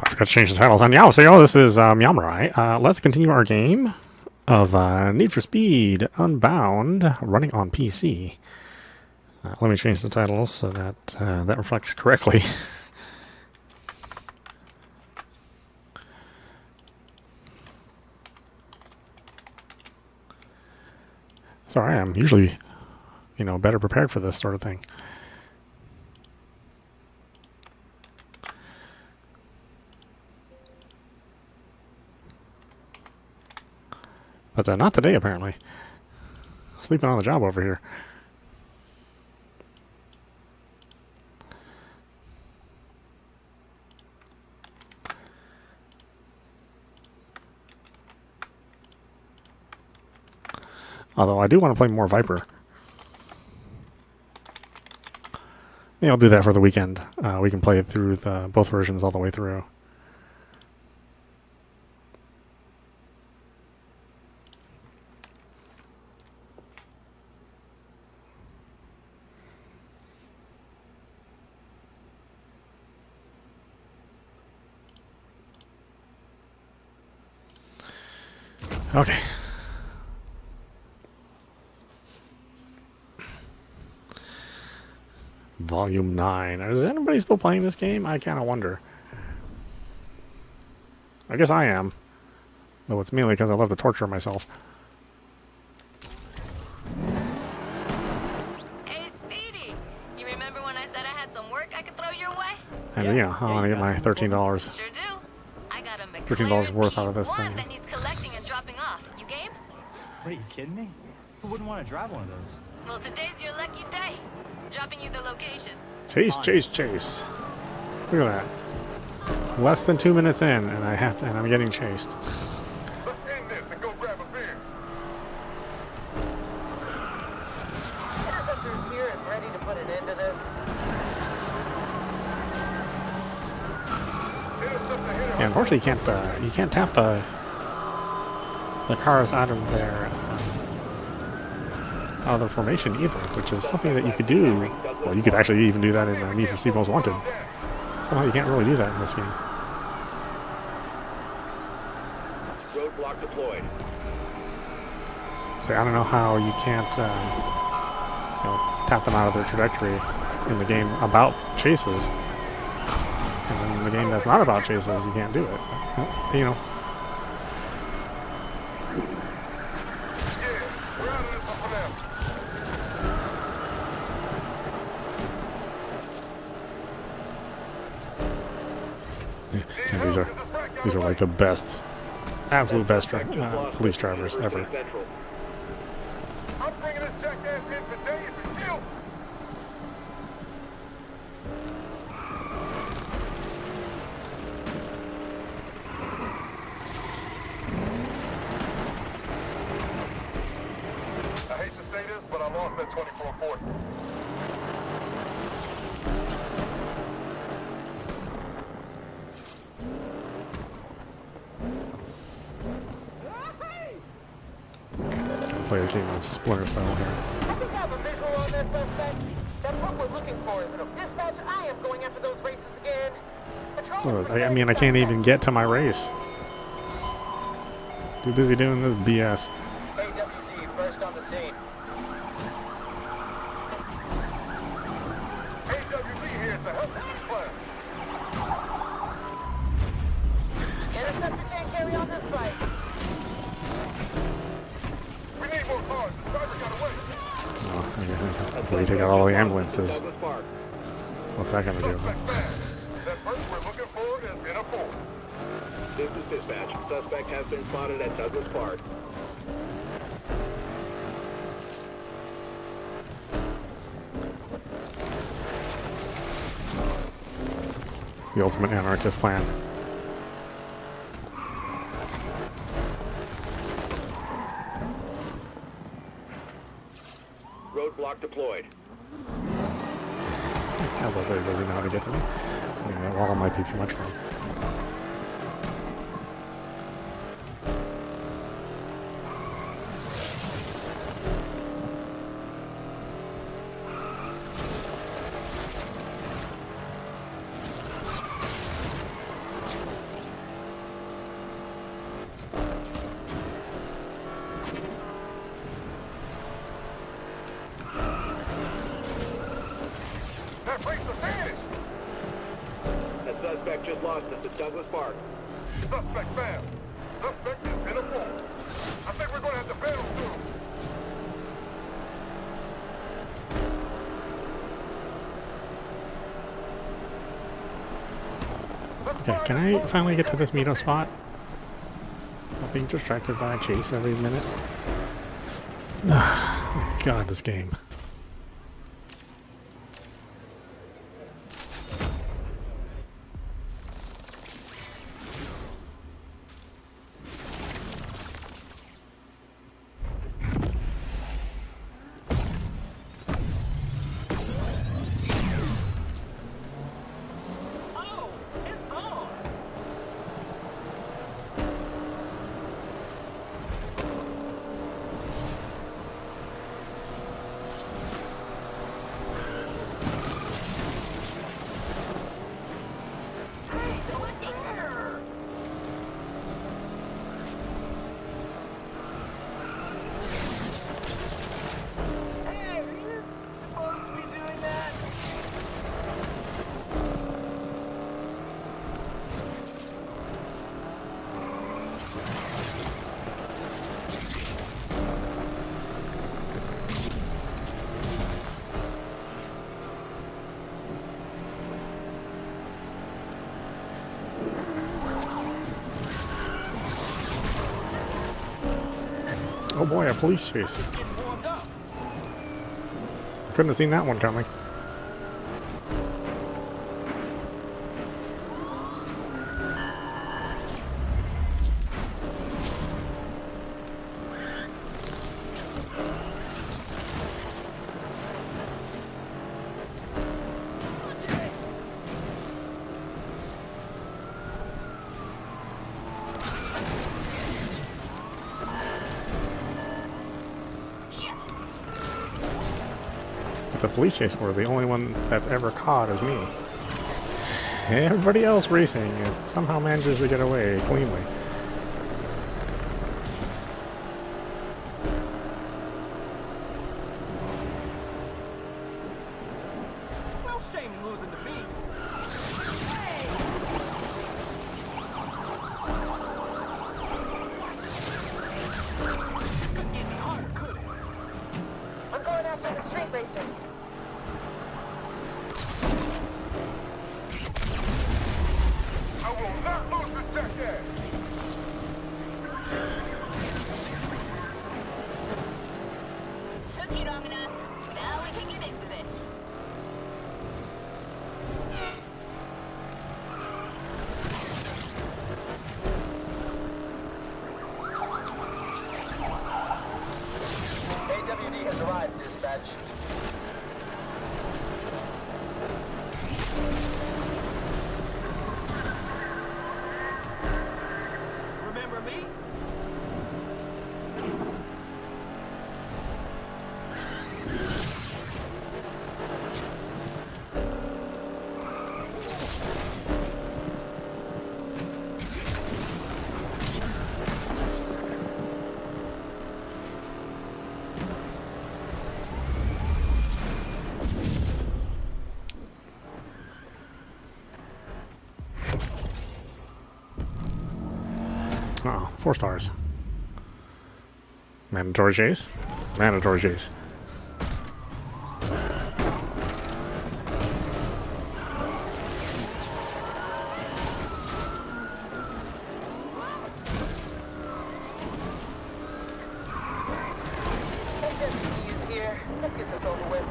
I forgot to change the titles on Yao. This is meowmurai. Let's continue our game of Need for Speed Unbound running on PC. Let me change the titles so that that reflects correctly. Sorry, I'm usually, better prepared for this sort of thing. But not today, apparently. Sleeping on the job over here. Although I do want to play more Viper. Maybe I'll do that for the weekend. We can play it through both versions all the way through. Okay. Volume 9. Is anybody still playing this game? I kind of wonder. I guess I am. Though it's mainly because I love to torture myself. Hey, Speedy! You remember when I said I had some work I could throw your way? And yeah, I want to get my $13. Sure do. I got a $13 worth out of this thing. that needs collecting and dropping off. You game? What, are you kidding me? Who wouldn't want to drive one of those? Well, today's your lucky day. Dropping you the location. Chase, chase, chase. Look at that. Less than 2 minutes in, and I'm getting chased. Let's end this and go grab a beer. Interceptor's here and ready to put an end to this. Yeah, unfortunately, you can't tap the cars out of their formation either, which is something that you could do. Well, you could actually even do that in Need for Speed Most Wanted. Somehow you can't really do that in this game. Roadblock deployed. So I don't know how you can't tap them out of their trajectory in the game about chases, and then in the game that's not about chases, you can't do it. But, And these are like the best, absolute best police drivers ever. I'm bringing this jackass in today if it kills me. I hate to say this, but I lost that 2440. Play a game of Splinter Cell here. I think I have a visual on that suspect. That what we're looking for is enough dispatch. I am going after those races again. I mean, I can't even get to my race. Too busy doing this BS. AWD first on the scene. AWD here to help with this plan. Interceptor can't carry on this fight. We need more cars. The driver got away. Hopefully you take out all the ambulances. What's that gonna do? That person we're looking for is in a Ford. This is dispatch. Suspect has been spotted at Douglas Park. It's the ultimate anarchist plan. Roadblock deployed. I was gonna say, does he know how to get to me? Yeah, that wall might be too much for him. Suspect just lost us at Douglas Park. Suspect found. Suspect is in a pool. I think we're gonna have to bail soon. Okay, can I finally get to this meetup spot? I'm being distracted by a chase every minute. Oh, God, this game. Oh, it's on! Hey, what's here? Hey, are you supposed to be doing that? Oh boy, a police chase. Getting warmed up. Couldn't have seen that one coming. It's a police chase where the only one that's ever caught is me. Everybody else racing is somehow manages to get away cleanly. No shame in losing to me. Couldn't get any harder, could it? I'm going after the street racers. I will not lose this jackass. Took you long enough. Now we can get into this. AWD has arrived, dispatch. Remember me? Uh-oh, 4 stars. Mandatory chase? Mandatory chase. AWD is here. Let's get this over with.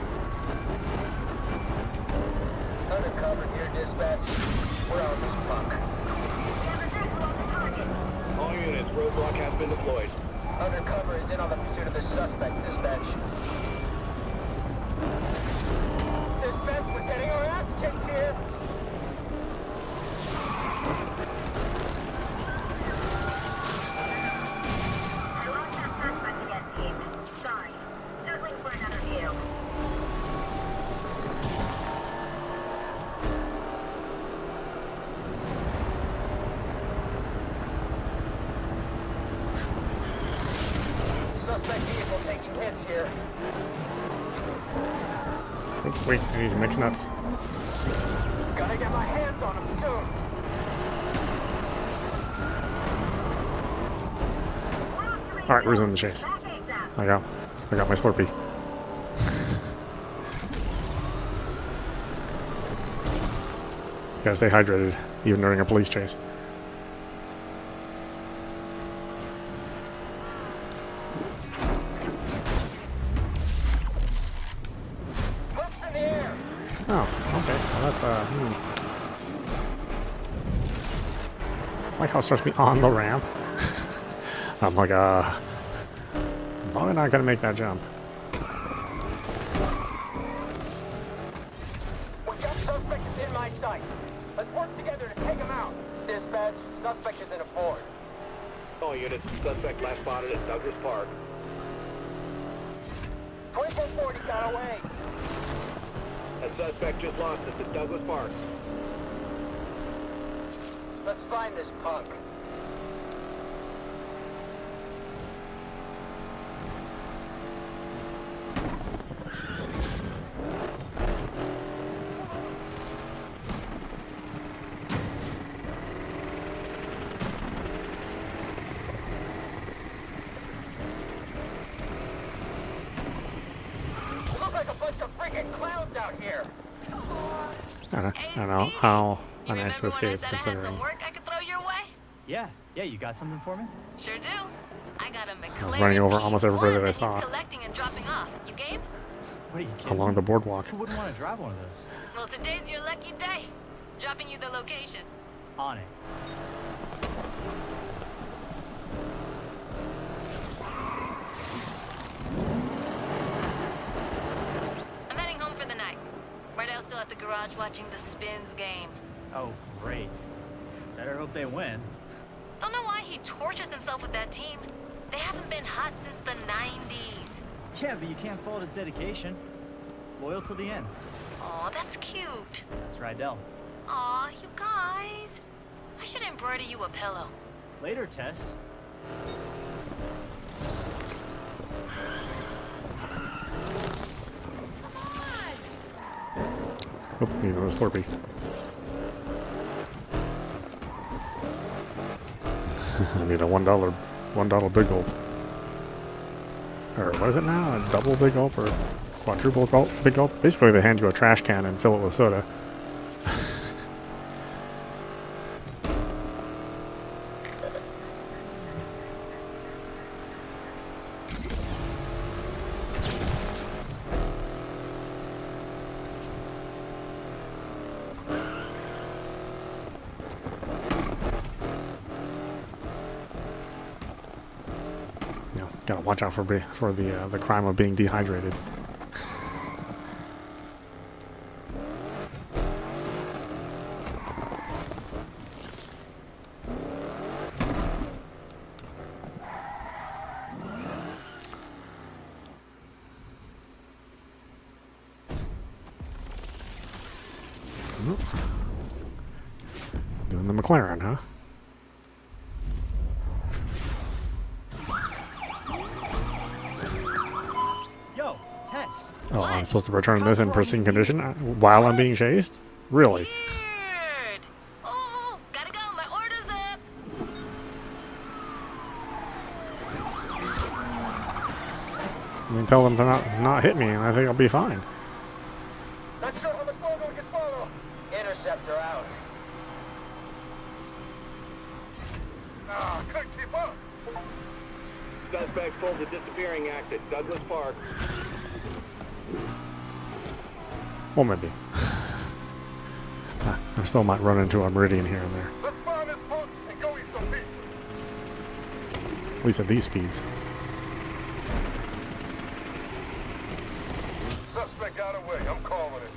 Undercover here, dispatch. We're on this punk. All units, roadblock has been deployed. Undercover is in on the pursuit of this suspect, dispatch. Dispatch, we're getting our ass kicked here. I lost that suspect again, team. Sorry. Circling for another view. Suspect vehicle taking hits here. Wait, these mixed nuts. Gotta get my hands on him soon. All right, resume the chase. I got my Slurpee. Gotta stay hydrated, even during a police chase. Pumps in the air. Oh, okay. Well, that's I like how it starts me on the ramp. I'm like, probably not gonna make that jump. We got suspect in my sights. Let's work together to take him out. Dispatch, suspect is in a Ford. All units, suspect last spotted at Douglas Park. 2440 got away. That suspect just lost us at Douglas Park. Let's find this punk. Look like a bunch of freaking clowns out here. I don't know how I You managed to remember when I escape, said I had considering some work I could throw your way? Yeah, you got something for me? Sure do. I got a McLaren running over P1 almost everybody that I needs saw. collecting and dropping off. You game? What are you kidding? along me? the boardwalk. Who wouldn't want to drive one of those? Well, today's your lucky day. Dropping you the location. On it. I'm heading home for the night. Mardell's still at the garage watching the Spins game. Oh, great. Better hope they win. Don't know why he tortures himself with that team. They haven't been hot since the 90s. Yeah, but you can't fault his dedication. Loyal till the end. Aw, that's cute. That's right, Del. Aw, you guys. I should embroider you a pillow. Later, Tess. Oh, you know, Slurpee. I need a $1 big gulp. Or what is it now? A double big gulp or quadruple gulp, big gulp? Basically, they hand you a trash can and fill it with soda. Gotta watch out for the crime of being dehydrated. Doing the McLaren, huh? Yo, Tess. Oh, I'm supposed to return this in pristine condition while I'm being chased? Really? Weird. Oh, gotta go. My order's up. I mean, tell them to not hit me, and I think I'll be fine. Not sure how much longer we can follow. Interceptor out. Ah, couldn't keep up. Suspect pulled the disappearing act at Douglas Park. Well, maybe. I still might run into a Meridian here and there. Let's find this punk and go eat some pizza. At least at these speeds. Suspect got away. I'm calling it.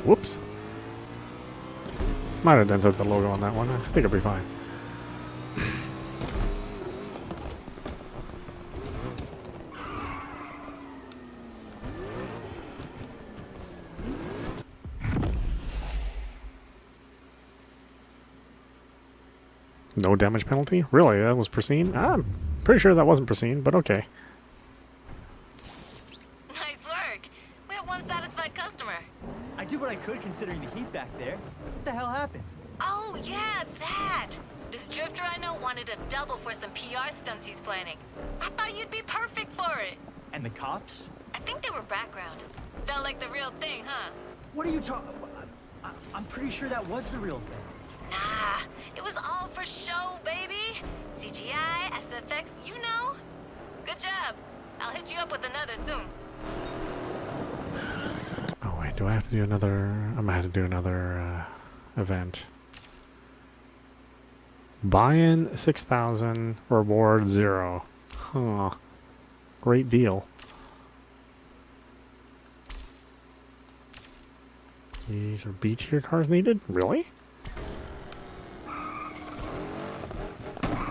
Whoops. Might have dented the logo on that one. I think it'll be fine. No damage penalty? Really? That was pristine? I'm pretty sure that wasn't pristine, but okay. Nice work. We have one satisfied customer. I did what I could considering the heat back there. What the hell happened? Oh, yeah, that. This drifter I know wanted a double for some PR stunts he's planning. I thought you'd be perfect for it. And the cops? I think they were background. Felt like the real thing, huh? What are you talking? I'm pretty sure that was the real thing. Nah, it was all for show, baby. CGI, SFX, you know. Good job. I'll hit you up with another soon. Oh wait, do I have to do another? I'm gonna have to do another event. Buy-in 6,000, reward 0. Huh. Great deal. These are B tier cars needed? Really?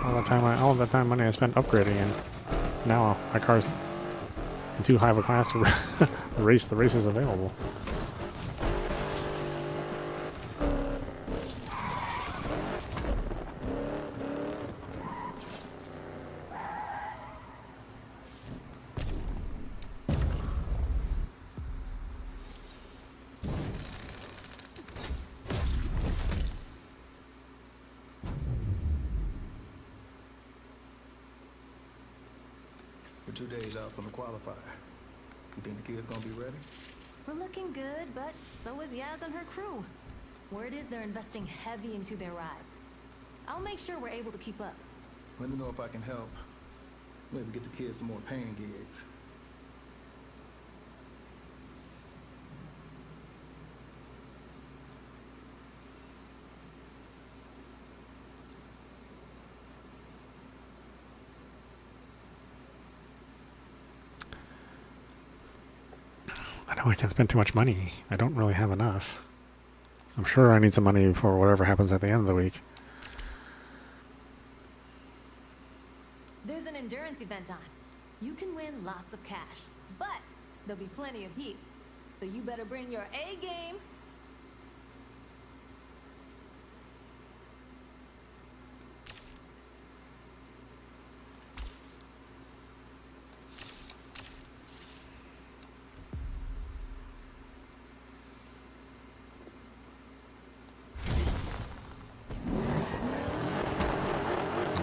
All that time money I spent upgrading, and now my car's in too high of a class to race the races available. We're 2 days out from the qualifier. You think the kid's gonna be ready? We're looking good, but so is Yaz and her crew. Word is they're investing heavy into their rides. I'll make sure we're able to keep up. Let me know if I can help. Maybe get the kids some more paying gigs. I know I can't spend too much money. I don't really have enough. I'm sure I need some money for whatever happens at the end of the week. There's an endurance event on. You can win lots of cash, but there'll be plenty of heat. So you better bring your A game.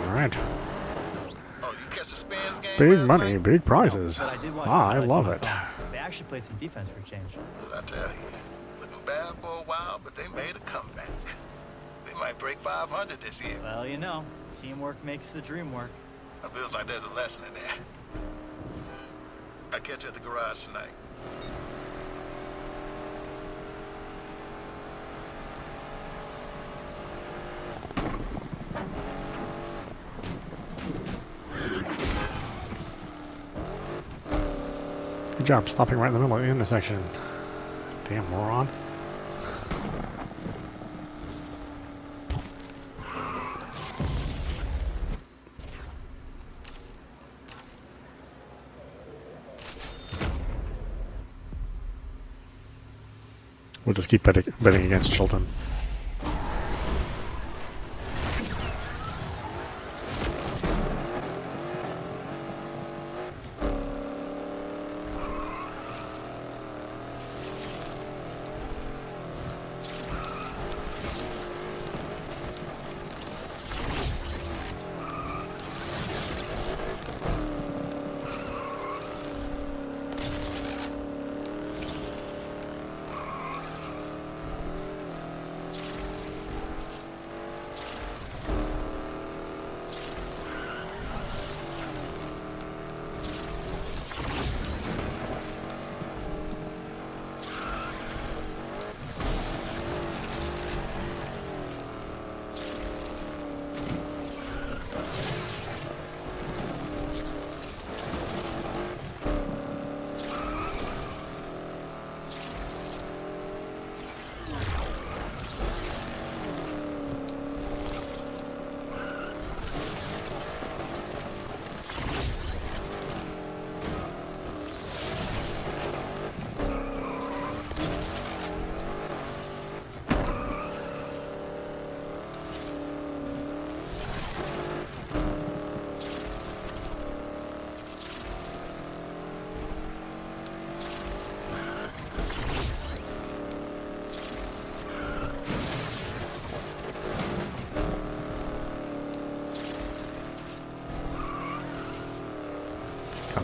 Alright. Oh, you catch the Spans game? Big last money, night? big prizes. But I did watch I the highlights love on my it. phone. They actually played some defense for a change. What did I tell you? Looking bad for a while, but they made a comeback. They might break 500 this year. Well, you know, teamwork makes the dream work. It feels like there's a lesson in there. I'll catch you at the garage tonight. Good job stopping right in the middle of the intersection. Damn moron. We'll just keep betting against Chilton.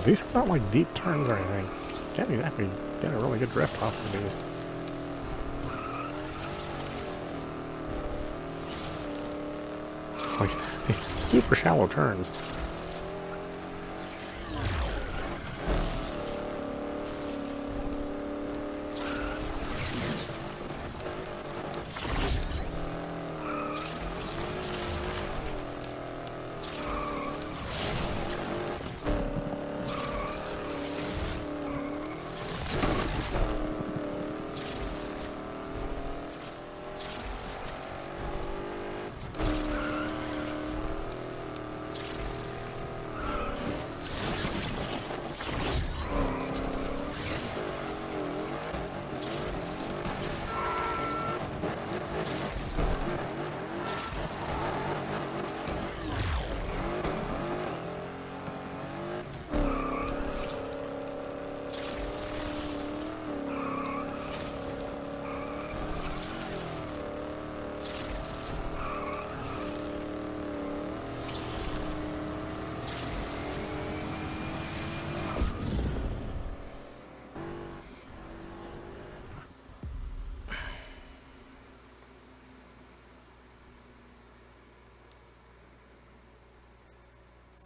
These are not like deep turns or anything. Can't exactly get a really good drift off of these. Like, super shallow turns.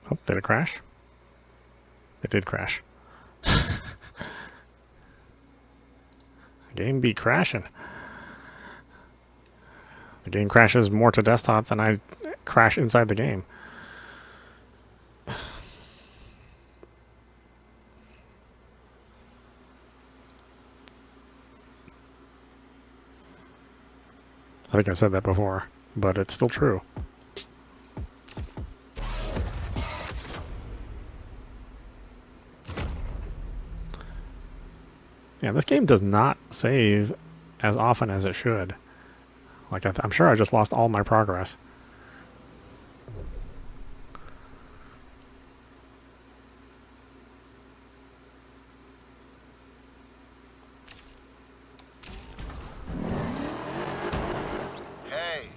Oh, did it crash? It did crash. The game be crashing. The game crashes more to desktop than I crash inside the game. I think I've said that before, but it's still true. Yeah, this game does not save as often as it should. Like, I'm sure I just lost all my progress. Hey,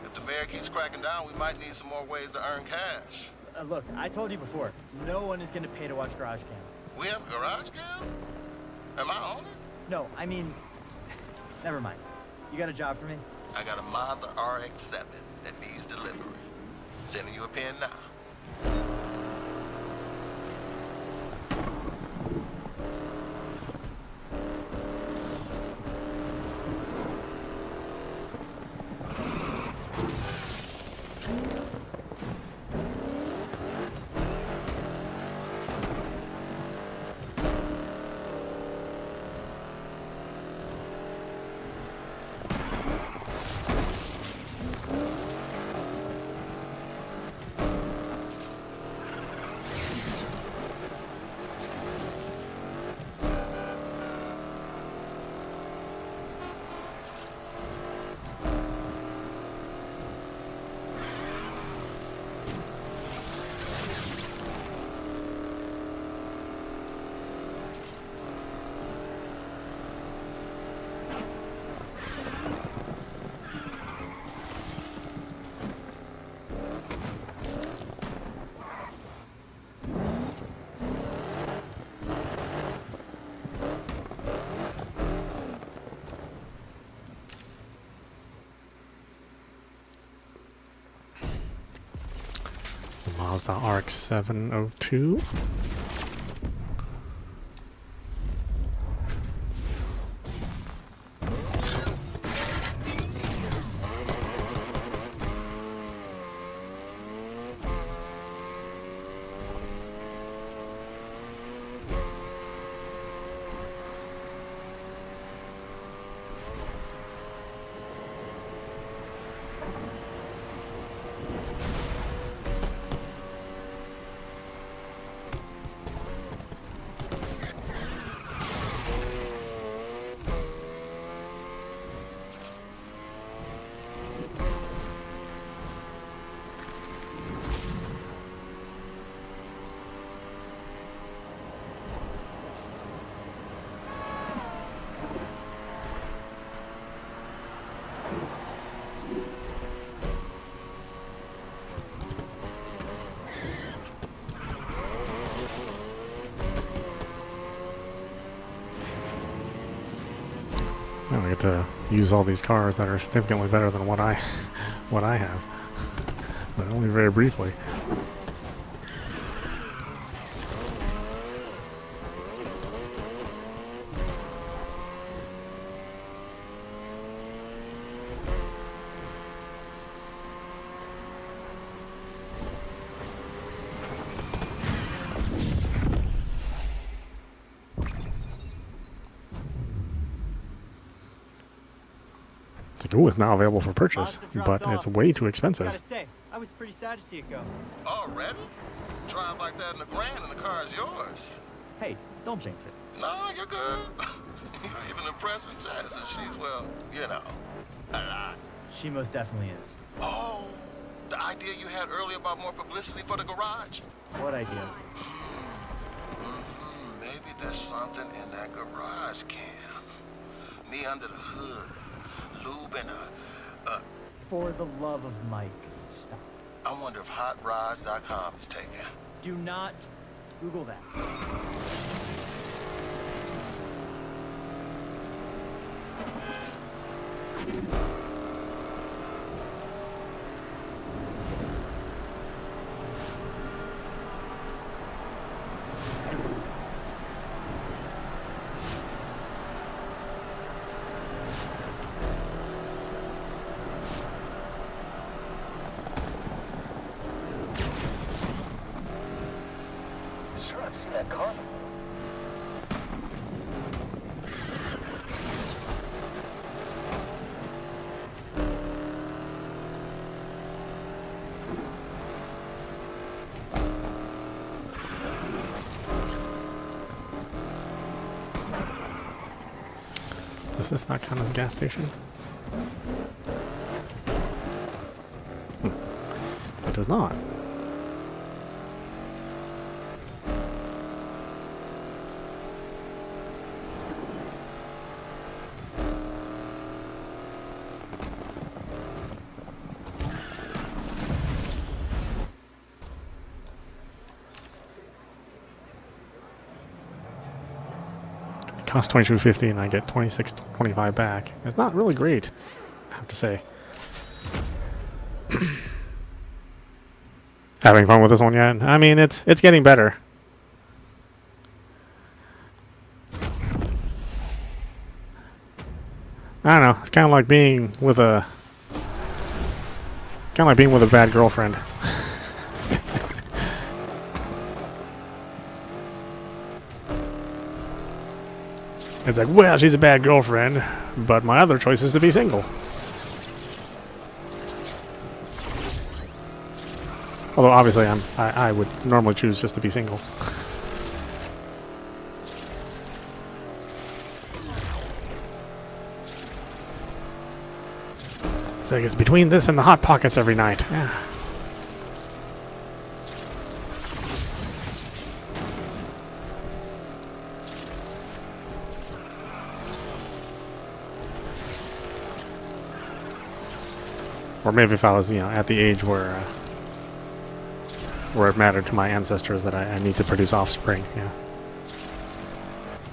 if the mayor keeps cracking down, we might need some more ways to earn cash. Look, I told you before, no one is gonna pay to watch Garage Cam. We have a garage cam? Am I on it? No, I mean, never mind. You got a job for me? I got a Mazda RX-7 that needs delivery. Sending you a pin now. Mazda RX 702. to use all these cars that are significantly better than what I have, but only very briefly. The Goo is now available for purchase, but it's way too expensive. Gotta say, I was pretty sad to see it go. Already? Drive like that in the Grand and the car is yours. Hey, don't jinx it. No, you're good. You're even impressing Tess, and she's, well, you know, a lot. She most definitely is. Oh, the idea you had earlier about more publicity for the garage? What idea? Maybe there's something in that garage can. Me under the hood, lube and a... For the love of Mike, stop. I wonder if hotrides.com is taken. Do not Google that. Sure, I've seen that car before. Does this not count as a gas station? It does not. Costs $22.50 and I get $26.25 back. It's not really great, I have to say. Having fun with this one yet? I mean, it's getting better. I don't know. It's kind of like being with a bad girlfriend. It's like, well, she's a bad girlfriend, but my other choice is to be single. Although obviously I would normally choose just to be single. So I guess between this and the Hot Pockets every night. Yeah. Or maybe if I was, at the age where it mattered to my ancestors that I need to produce offspring. Yeah.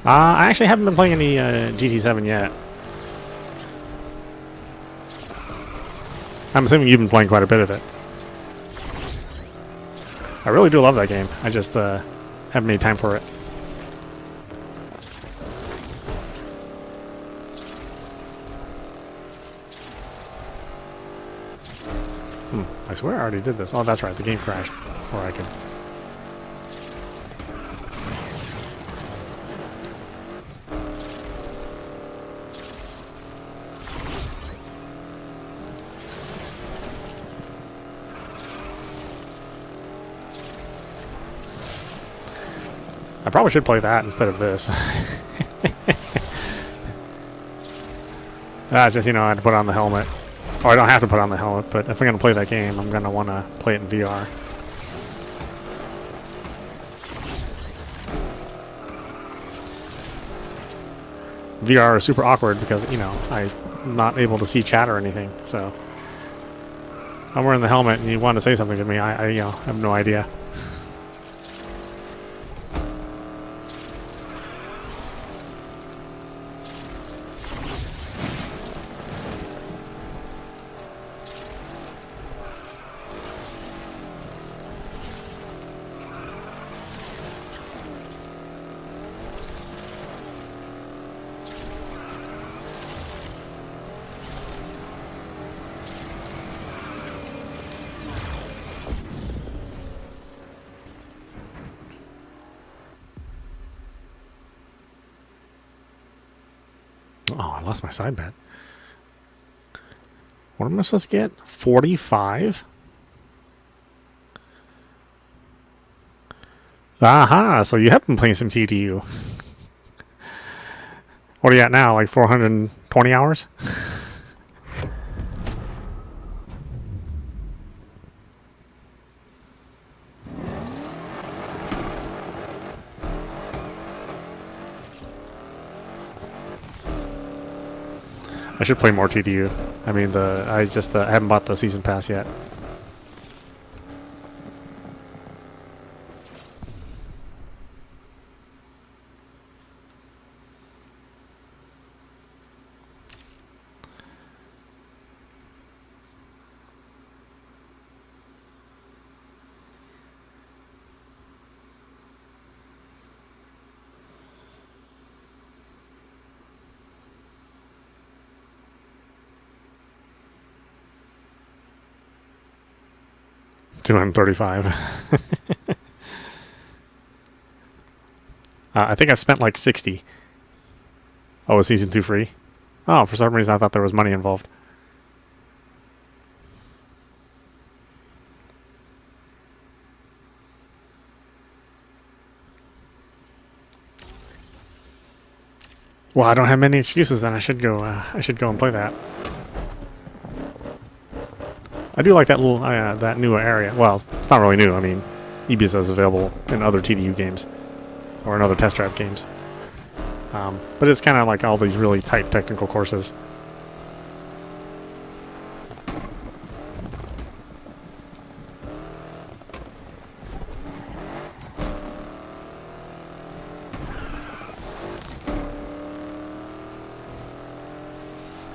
I actually haven't been playing any GT7 yet. I'm assuming you've been playing quite a bit of it. I really do love that game. I just haven't made time for it. I swear I already did this. Oh, that's right. The game crashed before I could. I probably should play that instead of this. That's just, I had to put on the helmet. Or I don't have to put on the helmet, but if I'm going to play that game, I'm going to want to play it in VR. VR is super awkward because, I'm not able to see chat or anything, so... I'm wearing the helmet and you want to say something to me, I have no idea. Oh, I lost my side bet. What am I supposed to get? 45? Aha, so you have been playing some TDU. What are you at now? Like 420 hours? I should play more TDU. I mean, I just haven't bought the season pass yet. $235. I think I've spent like 60. Oh, is season 2 free? Oh, for some reason I thought there was money involved. Well, I don't have many excuses then. I should go and play that. I do like that little that new area. Well, it's not really new. I mean, Ibiza is available in other TDU games or in other test drive games. But it's kind of like all these really tight technical courses.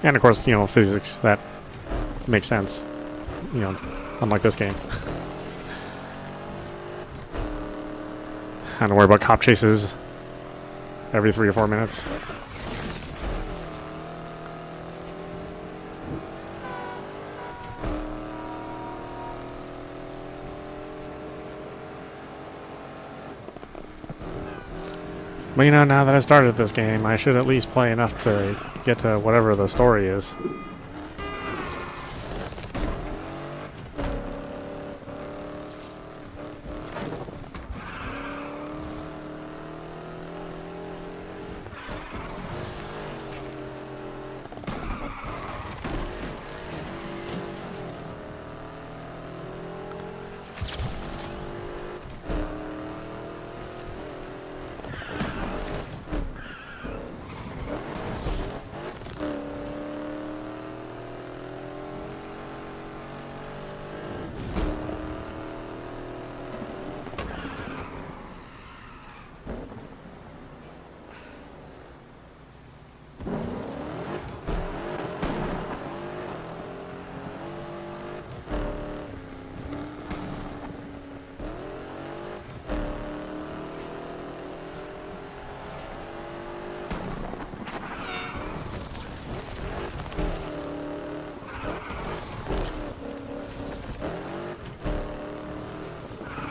And of course, you know, physics that makes sense. You know, unlike this game. I don't worry about cop chases every 3 or 4 minutes. But you know, now that I started this game, I should at least play enough to get to whatever the story is.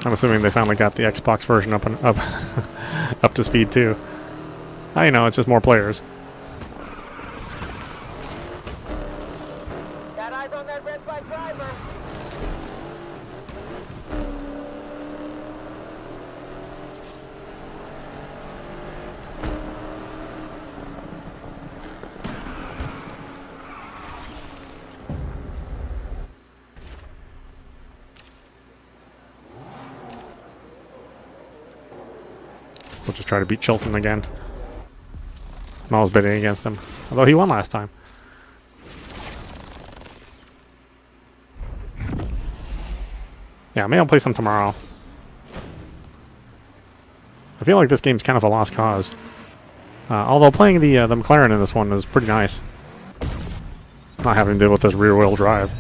I'm assuming they finally got the Xbox version up up to speed too. I know, it's just more players. Got eyes on that red flag driver. We'll just try to beat Chilton again. I'm always betting against him. Although he won last time. Yeah, maybe I'll play some tomorrow. I feel like this game's kind of a lost cause. Although playing the McLaren in this one is pretty nice. Not having to deal with this rear-wheel drive.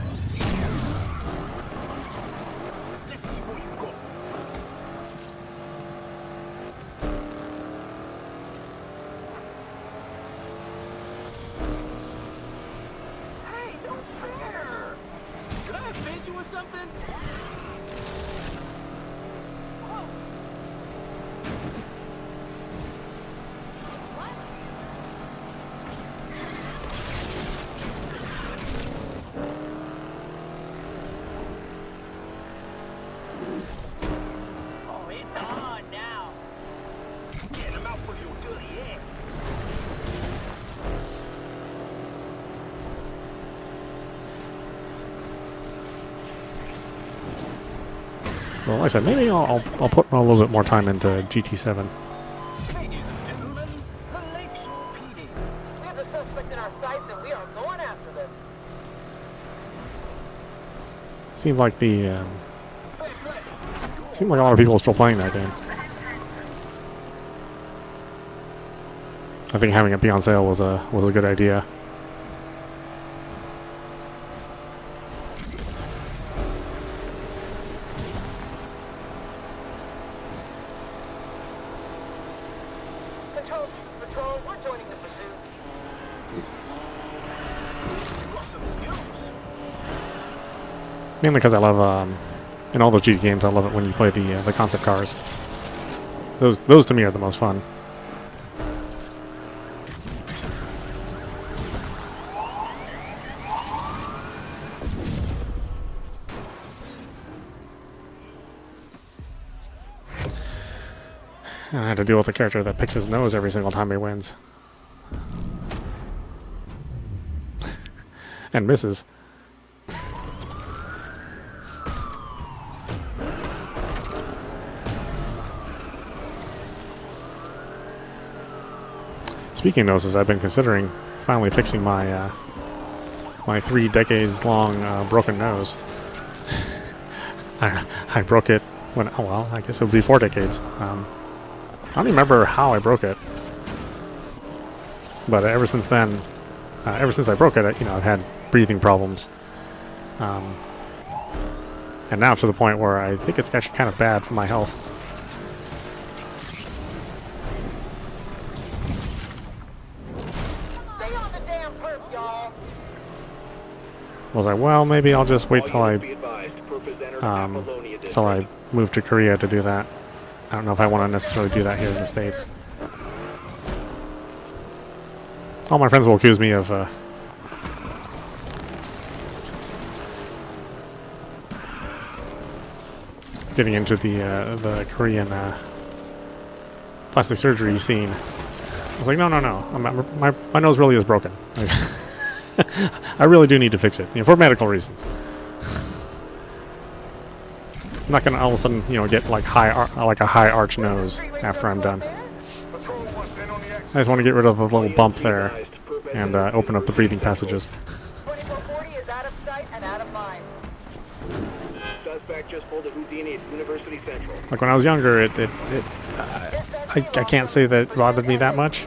Hey, no fair! Did I offend you or something? So like I said, maybe I'll put a little bit more time into GT7. Ladies and gentlemen, the Lakeshore PD. We have the suspect in our sights and we are going after them. Seemed like seemed like a lot of people are still playing that game. I think having it be on sale was a good idea. Control, this is Patrol. We're joining the pursuit. Got some skills. Mainly because I love in all those GT games, I love it when you play the concept cars. Those to me are the most fun. And I had to deal with a character that picks his nose every single time he wins. And misses. Speaking of noses, I've been considering finally fixing my my 3 decades long broken nose. I broke it when, oh well, I guess it would be 4 decades. I don't even remember how I broke it, but ever since then, ever since I broke it, I've had breathing problems, and now to the point where I think it's actually kind of bad for my health. Stay on the damn perp, y'all. I was like, well, maybe I'll just wait till I move to Korea to do that. I don't know if I want to necessarily do that here in the States. All my friends will accuse me of getting into the Korean plastic surgery scene. I was like, no. My nose really is broken. I really do need to fix it, for medical reasons. I'm not gonna all of a sudden, get like a high arch nose after I'm done. I just want to get rid of the little bump there and open up the breathing passages. 2440 is out of sight and out of mind. Suspect just pulled a Houdini at University Central. Like when I was younger, I can't say that it bothered me that much.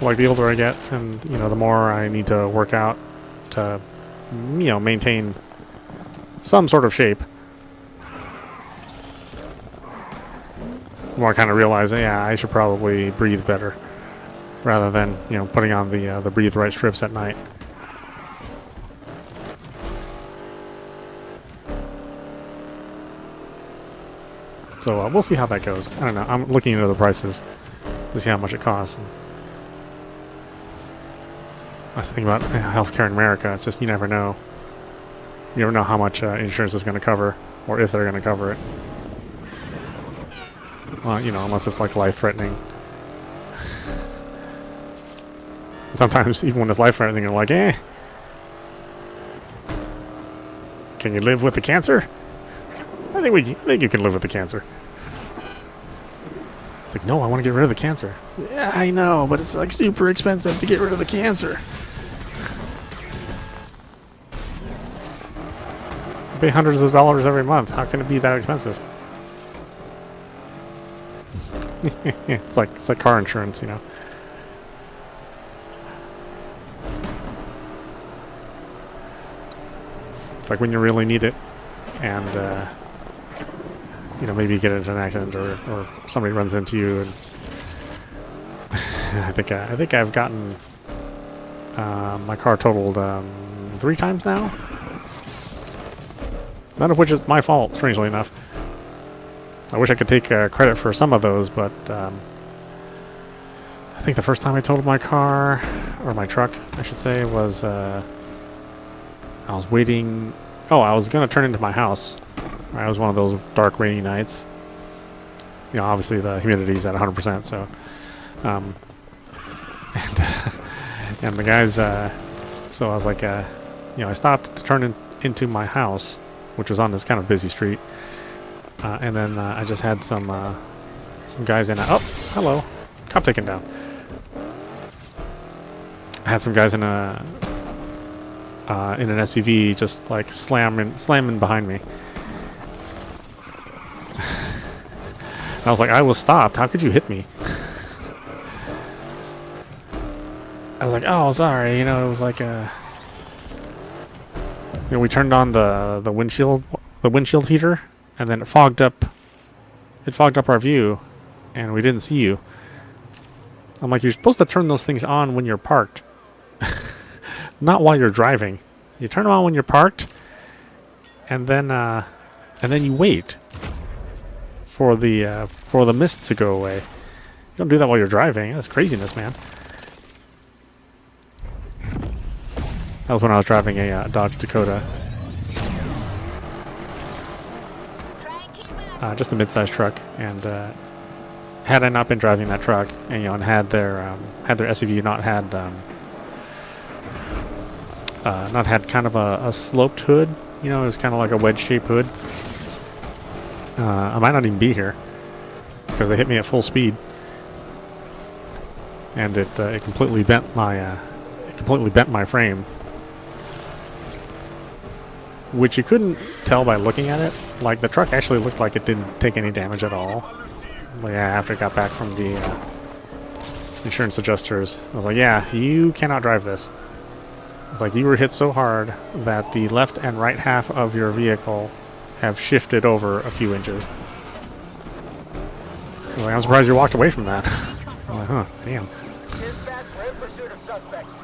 Like the older I get, and the more I need to work out to maintain some sort of shape, the more I kind of realize, yeah, I should probably breathe better rather than putting on the breathe right strips at night. So we'll see how that goes. I don't know. I'm looking into the prices to see how much it costs. That's the thing about healthcare in America. It's just you never know. You never know how much insurance is going to cover, or if they're going to cover it. Well, unless it's like life-threatening. Sometimes, even when it's life-threatening, you're like, eh. Can you live with the cancer? I think you can live with the cancer. It's like, no, I want to get rid of the cancer. Yeah, I know, but it's like super expensive to get rid of the cancer. I pay hundreds of dollars every month. How can it be that expensive? It's like car insurance, It's like when you really need it, and maybe you get into an accident or somebody runs into you. And I think I've gotten my car totaled 3 times now. None of which is my fault, strangely enough. I wish I could take credit for some of those, but I think the first time I totaled my car, or my truck, I should say, was I was waiting. Oh, I was going to turn into my house. It was one of those dark, rainy nights. Obviously the humidity's at 100%, so. And the guys So I was like, you know, I stopped to turn into my house, which was on this kind of busy street, and then I just had some guys in. Oh, hello, cop taken down. I had some guys in an SUV just like slamming behind me. And I was like, I was stopped. How could you hit me? I was like, oh, sorry. You know, it was like you know, we turned on the windshield heater, and then it fogged up our view, and we didn't see you. I'm like, you're supposed to turn those things on when you're parked, not while you're driving. You turn them on when you're parked, and then you wait for the mist to go away. You don't do that while you're driving. That's craziness, man. That was when I was driving a Dodge Dakota. Just a mid-sized truck, and had I not been driving that truck, and you know, and had their SUV not had kind of a sloped hood, you know, it was kind of like a wedge-shaped hood. I might not even be here because they hit me at full speed, and it completely bent my frame, which you couldn't tell by looking at it. Like, the truck actually looked like it didn't take any damage at all. Like, after it got back from the insurance adjusters, I was like, yeah, you cannot drive this. It's like you were hit so hard that the left and right half of your vehicle have shifted over a few inches. Like, I'm surprised you walked away from that. I'm like, huh, damn. Dispatch, we're in pursuit of suspects.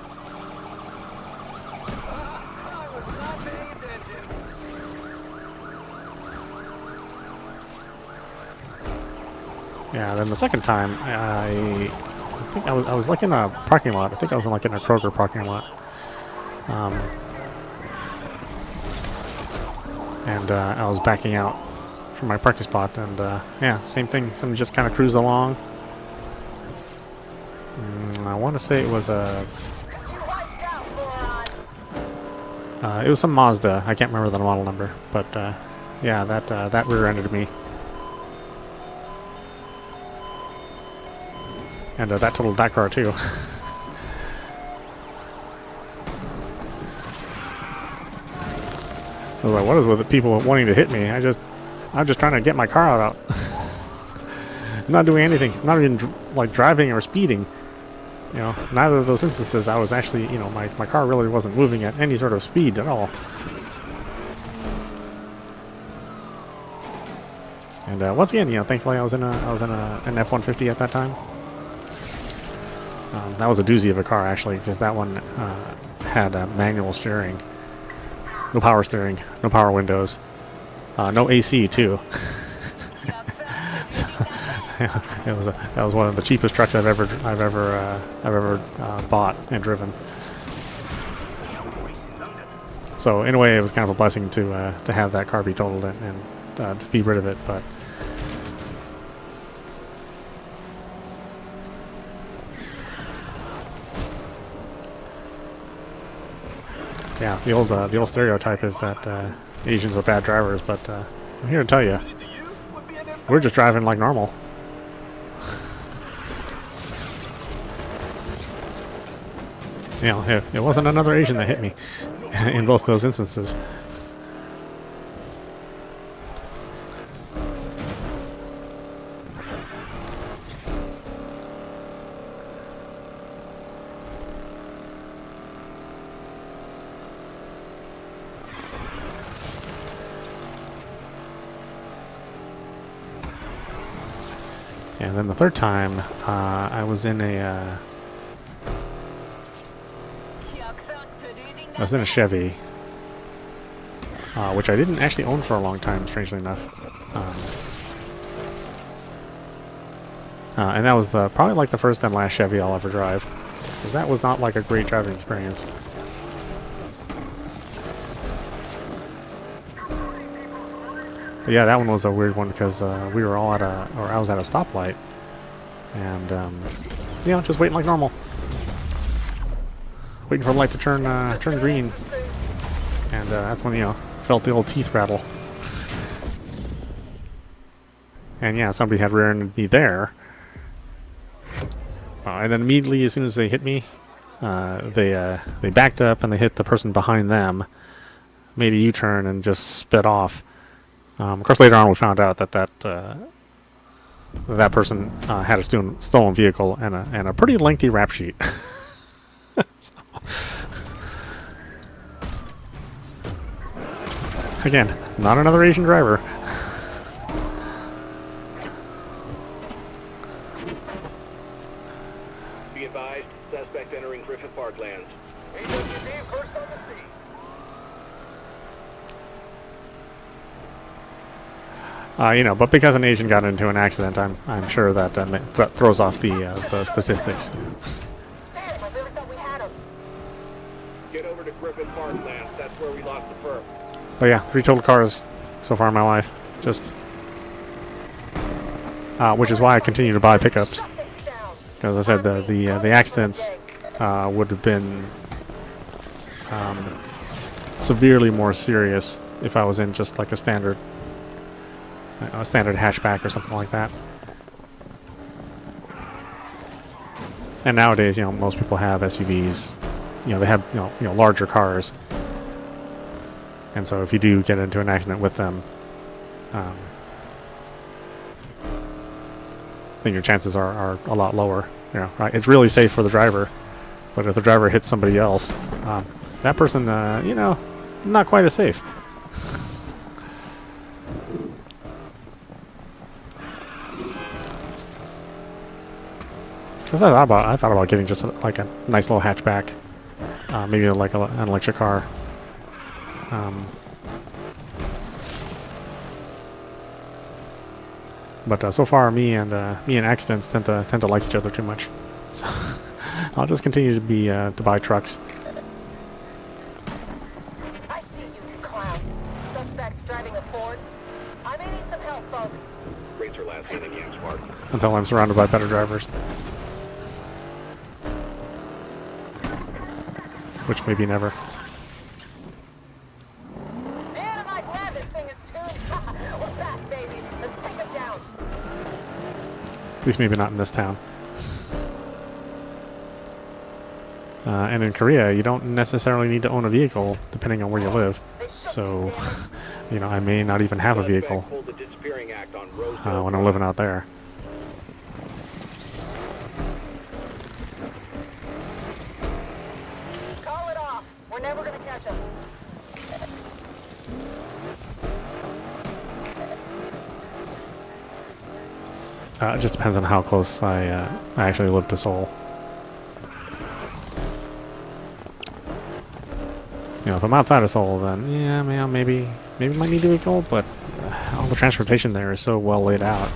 Yeah, then the second time, I think I was like in a parking lot. I think I was like in a Kroger parking lot. And I was backing out from my parking spot, and yeah, same thing. Somebody just kind of cruised along. I want to say it was it was some Mazda. I can't remember the model number, but yeah, that rear-ended me. And that totaled that car too. I was like, what is with the people wanting to hit me? I'm just trying to get my car out. I'm not doing anything. I'm not even like driving or speeding. You know, neither of those instances I was actually, you know, my car really wasn't moving at any sort of speed at all. And once again, you know, thankfully I was in an F-150 at that time. That was a doozy of a car, actually, because that one had manual steering, no power steering, no power windows, no AC too. So, yeah, that was one of the cheapest trucks I've ever bought and driven. So in a way, it was kind of a blessing to have that car be totaled and to be rid of it, but. Yeah, the old stereotype is that Asians are bad drivers, but I'm here to tell you, we're just driving like normal. You know, it wasn't another Asian that hit me in both those instances. And then the third time, I was in a Chevy, which I didn't actually own for a long time, strangely enough. And that was probably like the first and last Chevy I'll ever drive, because that was not like a great driving experience. But yeah, that one was a weird one because we were all I was at a stoplight, and you know, just waiting like normal. waiting for the light to turn green, and that's when, you know, felt the old teeth rattle. And yeah, somebody had rear-ended me there. And then immediately, as soon as they hit me, they backed up and they hit the person behind them, made a U-turn, and just sped off. Of course, later on we found out that that person had a stolen vehicle and a pretty lengthy rap sheet. So, again, not another Asian driver. Be advised, suspect entering Griffith Parklands. AWD first on the scene. You know, but because an Asian got into an accident, I'm sure that throws off the statistics. Damn, I really thought we had him. Get over to Griffith Parklands. That's where we lost the perp. But yeah, 3 total cars so far in my life. Just, which is why I continue to buy pickups. Shut this down. Because I said the accidents would have been severely more serious if I was in just like a standard hatchback or something like that. And nowadays, you know, most people have SUVs. You know, they have you know larger cars. And so if you do get into an accident with them, then your chances are a lot lower. You know, right? It's really safe for the driver, but if the driver hits somebody else, that person, you know, not quite as safe. Because I thought about getting just like a nice little hatchback, maybe like an electric car. But so far, me and accidents tend to like each other too much, so I'll just continue to be to buy trucks. I see you, you clown. Suspect driving a Ford. I may need some help, folks. Racer last seen in Outsmart. Until I'm surrounded by better drivers, which may be never. Man, am I glad this thing is tuned. We're back, baby. Let's take him down. At least maybe not in this town. And in Korea, you don't necessarily need to own a vehicle, depending on where you live. So, you know, I may not even have a vehicle Pulled the disappearing act on Roseville when I'm living out there. Call it off. We're never gonna catch him. It just depends on how close I actually live to Seoul. You know, if I'm outside of Seoul, then yeah, maybe might need a vehicle, but all the transportation there is so well laid out.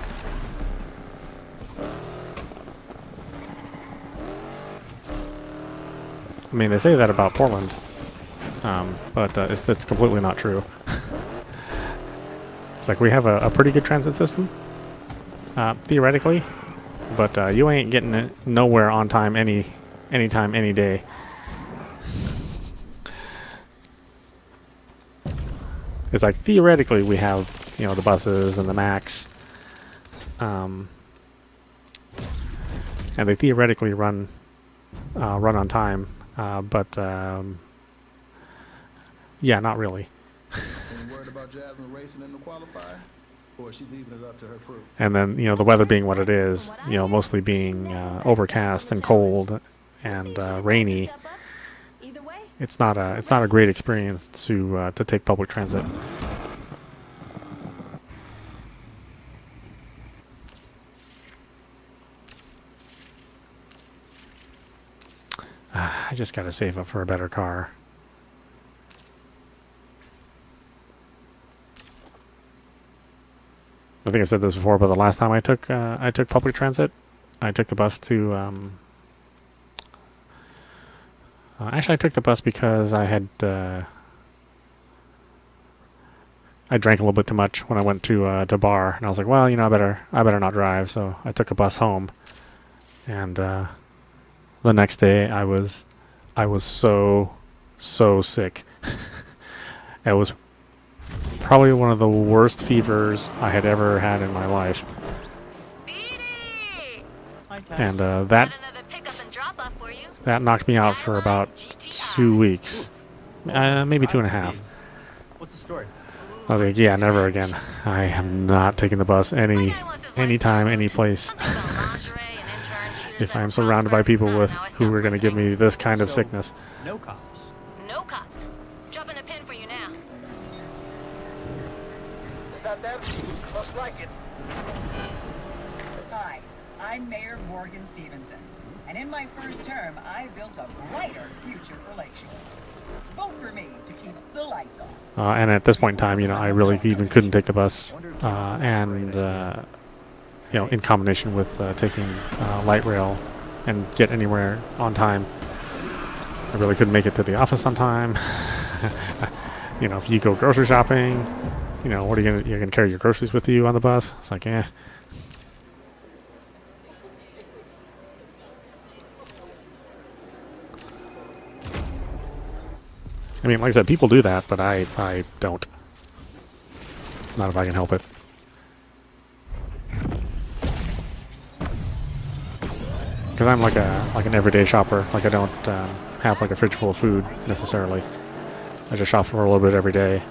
I mean, they say that about Portland, but it's completely not true. It's like we have a pretty good transit system, theoretically, but you ain't getting it nowhere on time anytime, any day. It's like theoretically we have, you know, the buses and the Macs, and they theoretically run on time, but yeah, not really. Worried about Jasmine racing in the qualifier, or is she leaving it up to her crew? And then, you know, the weather being what it is, you know, mostly being overcast and cold and rainy. Either way, It's not a great experience to take public transit. I just gotta save up for a better car. I think I've said this before, but the last time I took public transit, I took the bus to. Actually, I took the bus because I had I drank a little bit too much when I went to bar, and I was like, well, you know, I better not drive. So I took a bus home, and the next day I was I was so sick. It was probably one of the worst fevers I had ever had in my life. Speedy! And Got that another pickup and drop off for you. knocked me out for about 2 weeks. Maybe 2.5. What's the story? I was like, yeah, never again. I am not taking the bus anytime, any place. If I am surrounded by people who are going to give me this kind of sickness. No cops. No cops. Dropping a pin for you now. Is that them? Looks like it. Hi, I'm Mayor Morgan Stevenson, and in my first term, I built a brighter future for Lakeshore. Vote for me to keep the lights on. And at this point in time, I really even couldn't take the bus, in combination with taking light rail and get anywhere on time, I really couldn't make it to the office on time. If you go grocery shopping, what are you're gonna carry your groceries with you on the bus? It's like, eh. I mean, like I said, people do that, but I don't. Not if I can help it. Because I'm like an everyday shopper. Like I don't have like a fridge full of food necessarily. I just shop for a little bit every day.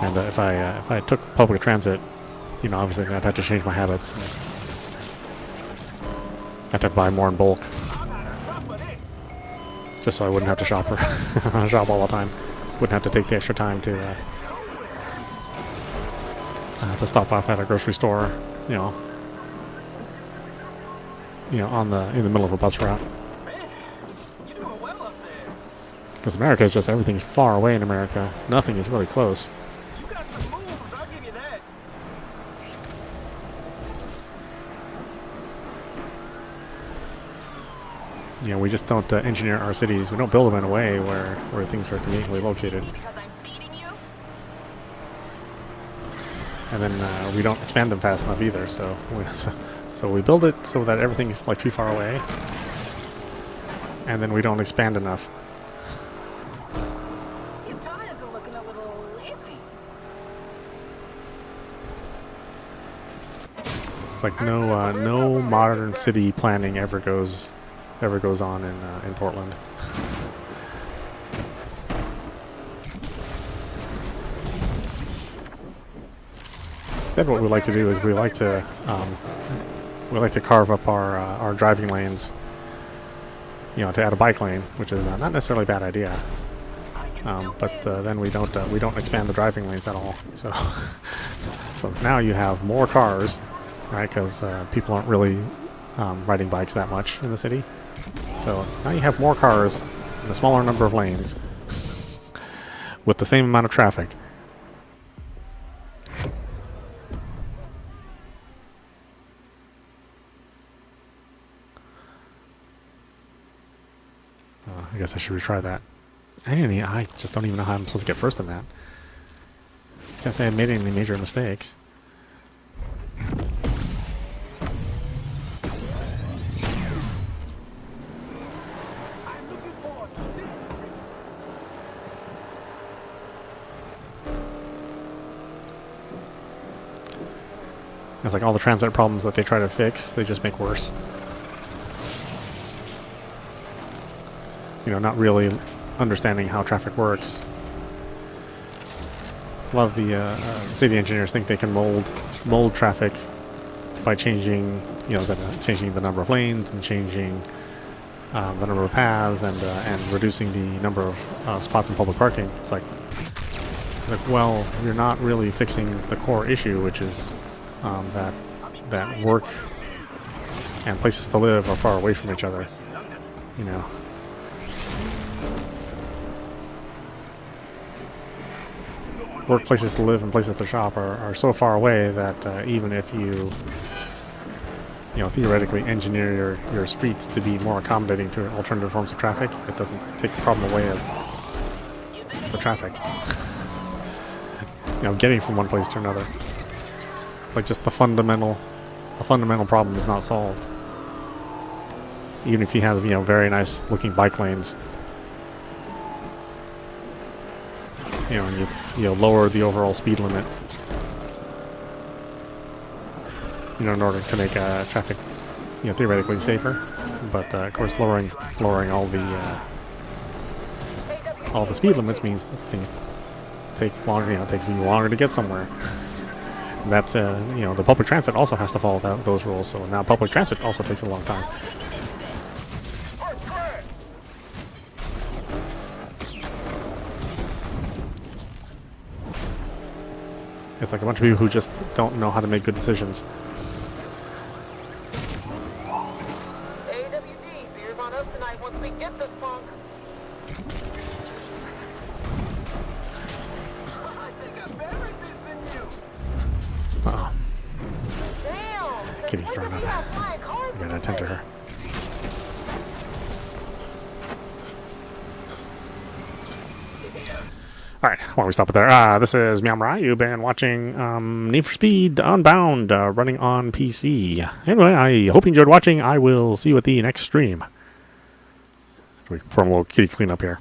And if I took public transit, obviously I'd have to change my habits. I'd have to buy more in bulk, just so I wouldn't have to shop shop all the time. Wouldn't have to take the extra time to stop off at a grocery store, in the middle of a bus route. Because America is just, everything's far away in America. Nothing is really close. We just don't engineer our cities. We don't build them in a way where things are conveniently located. And then we don't expand them fast enough either. So we build it so that everything's like too far away, and then we don't expand enough. Your tires are looking a little iffy. It's like no modern city planning ever goes on in Portland. Instead, what we like to do is we like to carve up our driving lanes, to add a bike lane, which is not necessarily a bad idea. But then we don't expand the driving lanes at all. So now you have more cars, right? Because people aren't really riding bikes that much in the city. So now you have more cars in a smaller number of lanes with the same amount of traffic. I guess I should retry that. I just don't even know how I'm supposed to get first in that. Can't say I made any major mistakes. It's like all the transit problems that they try to fix, they just make worse. Not really understanding how traffic works. A lot of the city engineers think they can mold traffic by changing, changing the number of lanes and changing the number of paths and reducing the number of spots in public parking. It's like, well, you're not really fixing the core issue, which is that work and places to live are far away from each other. work, places to live, and places to shop are so far away that even if you theoretically engineer your streets to be more accommodating to alternative forms of traffic, it doesn't take the problem away of the traffic. Getting from one place to another. It's like just the fundamental problem is not solved. Even if he has, very nice looking bike lanes. And you lower the overall speed limit. In order to make traffic, theoretically safer. But of course, lowering all the speed limits means that things take longer. It takes you longer to get somewhere. That's the public transit also has to follow those rules. So now public transit also takes a long time. It's like a bunch of people who just don't know how to make good decisions. AWD, beers on us tonight once we get this punk. I think I'm better at this than you. Uh-oh. Damn. Kitty's throwing up. I gotta attend to her. Alright, why don't we stop it there? This is meowmurai. You've been watching Need for Speed Unbound running on PC. Anyway, I hope you enjoyed watching. I will see you at the next stream. Perform a little kitty cleanup here.